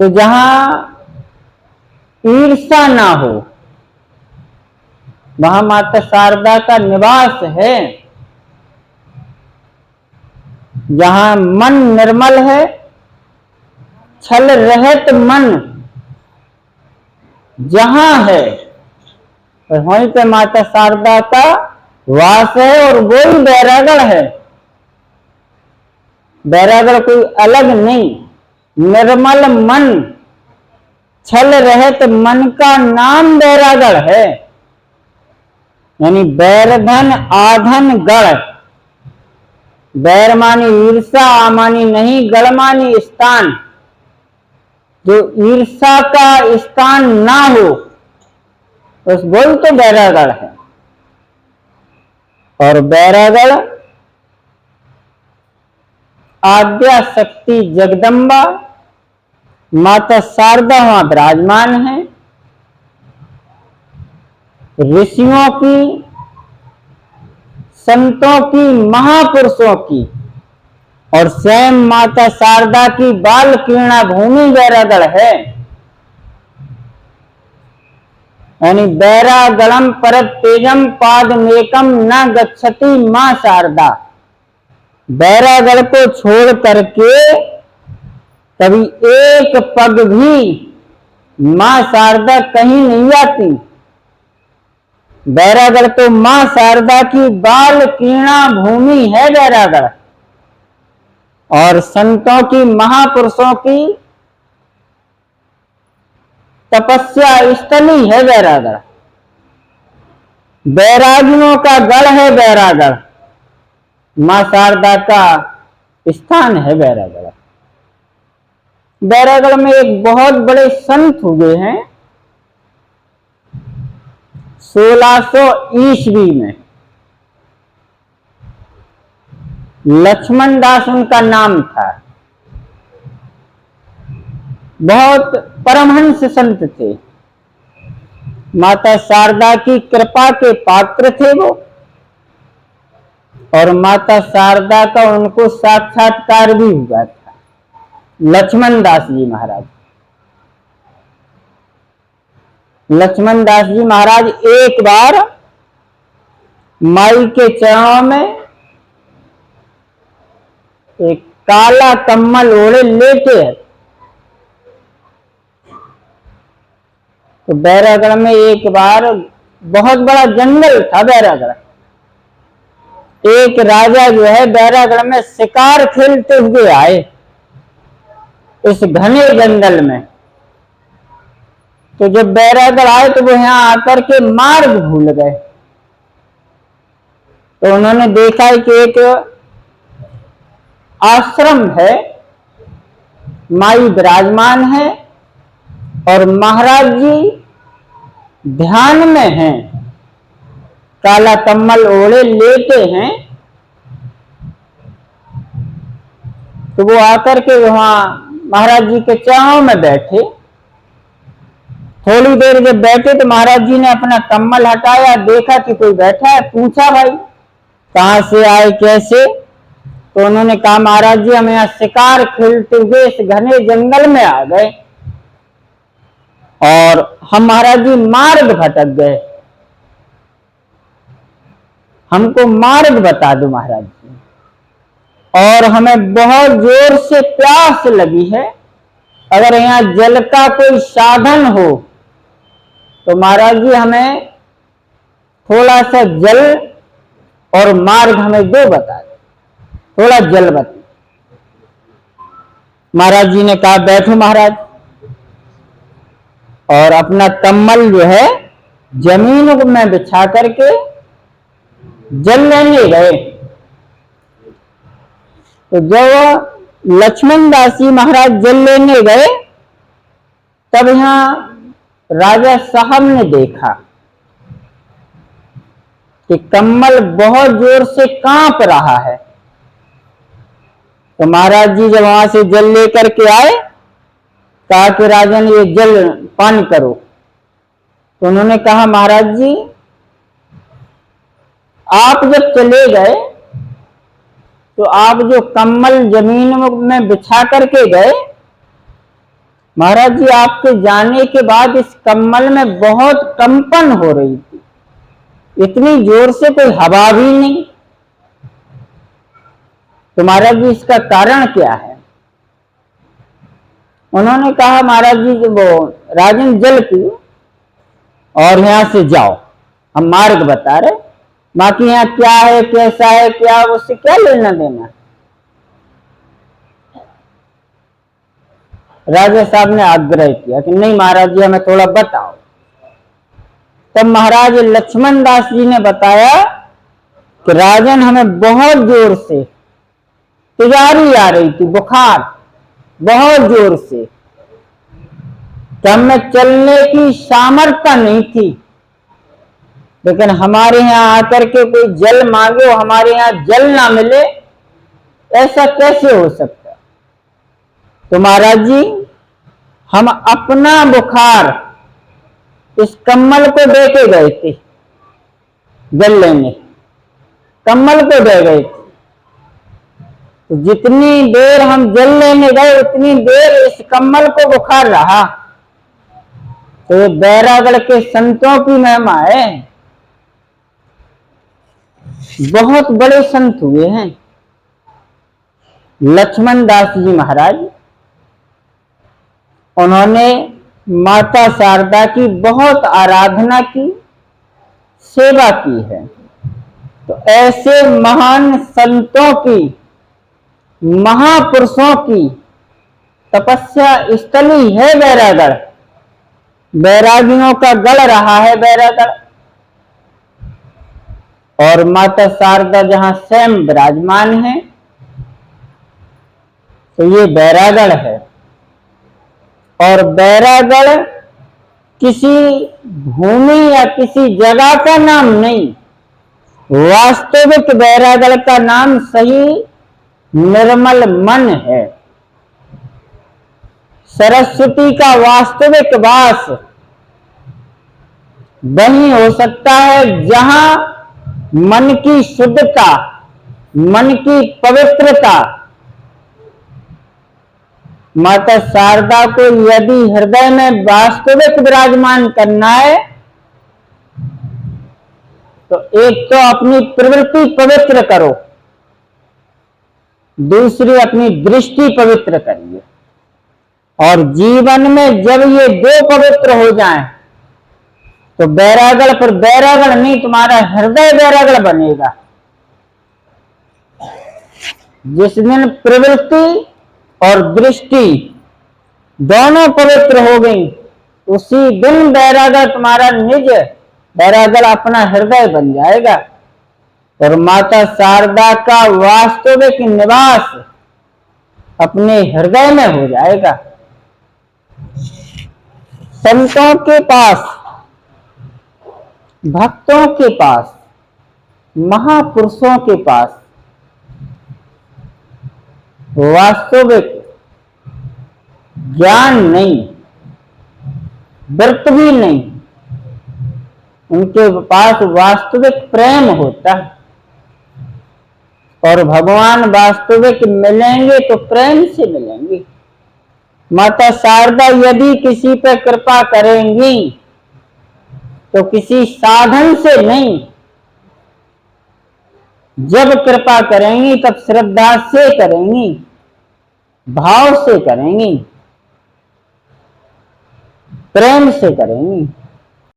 तो जहां ईर्षा ना हो वहां माता शारदा का निवास है। जहां मन निर्मल है, छल रहित मन जहां है, वहीं पे माता शारदा का वास है और वही बैरागढ़ है। बैरागढ़ कोई अलग नहीं, निर्मल मन, छल रहित मन का नाम बैरागढ़ है। यानी बैरधन आधन गढ़, बैर मानी ईर्षा, आ मानी नहीं, गढ़ मानी स्थान। जो ईर्षा का स्थान ना हो उस वही तो बैरागढ़ है। और बैरागढ़ आद्या शक्ति जगदम्बा माता शारदा वहां विराजमान है। ऋषियों की, संतों की, महापुरुषों की और स्वयं माता शारदा की बाल क्रीड़ा भूमि बैरागढ़ है। यानी बैरागढ़म परत तेजम पादमेकम न गच्छति मां शारदा। बैरागढ़ को छोड़ करके कभी एक पग भी मां शारदा कहीं नहीं आती। बैरागढ़ तो मां शारदा की बाल क्रीड़ा भूमि है बैरागढ़, और संतों की, महापुरुषों की तपस्या स्थली है बैरागढ़। बैरागियों का गढ़ है बैरागढ़, मां शारदा का स्थान है बैरागढ़। बैरागढ़ में एक बहुत बड़े संत हुए हैं 1600 ईस्वी में। लक्ष्मण दास उनका नाम था। बहुत परमहंस संत थे, माता शारदा की कृपा के पात्र थे वो, और माता शारदा का उनको साक्षात्कार भी हुआ था। लक्ष्मण दास जी महाराज, लक्ष्मण दास जी महाराज एक बार माई के चरणों में एक काला कम्बल ओढ़े लेटे हैं। तो बैरागढ़ में एक बार बहुत बड़ा जंगल था बैरागढ़। एक राजा जो है बैरागढ़ में शिकार खेलते हुए आए इस घने जंगल में। तो जब बैरागढ़ आए तो वो यहां आकर के मार्ग भूल गए। तो उन्होंने देखा कि एक आश्रम है, माई विराजमान है और महाराज जी ध्यान में हैं, काला कम्बल ओढ़े लेटे हैं। तो वो आकर के वहां महाराज जी के चरणों में बैठे। थोड़ी देर जब बैठे तो महाराज जी ने अपना कम्बल हटाया, देखा कि कोई बैठा है। पूछा भाई कहां से आए, कैसे? तो उन्होंने कहा महाराज जी हम यहाँ शिकार खेलते हुए इस घने जंगल में आ गए और हम महाराज जी मार्ग भटक गए, हमको मार्ग बता दो महाराज जी, और हमें बहुत जोर से प्यास लगी है। अगर यहाँ जल का कोई साधन हो तो महाराज जी हमें थोड़ा सा जल और मार्ग हमें दो, बता दो, थोड़ा जल बता। महाराज जी ने कहा बैठो महाराज, और अपना कम्बल जो है जमीन में बिछा करके जल लेने गए। तो जब लक्ष्मण दास जी महाराज जल लेने गए तब यहां राजा साहब ने देखा कि कम्बल बहुत जोर से कांप रहा है। तो महाराज जी जब वहां से जल लेकर के आए, कहा कि राजन ये जल पान करो। तो उन्होंने कहा महाराज जी आप जब चले गए तो आप जो कम्बल जमीन में बिछा करके गए महाराज जी आपके जाने के बाद इस कम्बल में बहुत कंपन हो रही थी, इतनी जोर से कोई हवा भी नहीं। तो महाराज जी इसका कारण क्या है? उन्होंने कहा महाराज जी वो राजन जल पियो और यहां से जाओ, हम मार्ग बता रहे, बाकी यहाँ क्या है कैसा है क्या उससे क्या लेना देना। राजा साहब ने आग्रह किया कि नहीं महाराज जी हमें थोड़ा बताओ। तब महाराज लक्ष्मण दास जी ने बताया कि राजन हमें बहुत जोर से तिजारी आ रही थी, बुखार बहुत जोर से, तो हमें चलने की सामर्थ्य नहीं थी, लेकिन हमारे यहाँ आकर के कोई जल मांगे और हमारे यहाँ जल ना मिले, ऐसा कैसे हो सकता? तो महाराज जी हम अपना बुखार इस कम्बल को दे के गए थे, जल लेने कम्बल को दे गए थे। तो जितनी देर हम जल लेने गए उतनी देर इस कम्बल को बुखार रहा। तो ये बैरागढ़ के संतों की महिमा है, बहुत बड़े संत हुए हैं लक्ष्मण दास जी महाराज। उन्होंने माता शारदा की बहुत आराधना की, सेवा की है। तो ऐसे महान संतों की, महापुरुषों की तपस्या स्थली है बैरागढ़, बैरागियों का गढ़ रहा है बैरागढ़। और माता शारदा जहां स्वयं विराजमान है तो ये बैरागढ़ है। और बैरागढ़ किसी भूमि या किसी जगह का नाम नहीं, वास्तविक बैरागढ़ का नाम सही निर्मल मन है। सरस्वती का वास्तविक वास वही हो सकता है जहां मन की शुद्धता, मन की पवित्रता। माता शारदा को यदि हृदय में वास्तविक विराजमान करना है तो एक तो अपनी प्रवृत्ति पवित्र करो, दूसरी अपनी दृष्टि पवित्र करिए। और जीवन में जब ये दो पवित्र हो जाएं तो बैरागढ़ पर बैरागढ़ नहीं, तुम्हारा हृदय बैरागढ़ बनेगा। जिस दिन प्रवृत्ति और दृष्टि दोनों पवित्र हो गई उसी दिन बैरागढ़ तुम्हारा निज बैरागढ़ अपना हृदय बन जाएगा और माता शारदा का वास्तविक निवास अपने हृदय में हो जाएगा। संतों के पास, भक्तों के पास, महापुरुषों के पास वास्तविक ज्ञान नहीं, व्रत भी नहीं, उनके पास वास्तविक प्रेम होता है। और भगवान वास्तविक मिलेंगे तो प्रेम से मिलेंगे। माता शारदा यदि किसी पर कृपा करेंगी तो किसी साधन से नहीं, जब कृपा करेंगी तब श्रद्धा से करेंगी, भाव से करेंगी, प्रेम से करेंगी।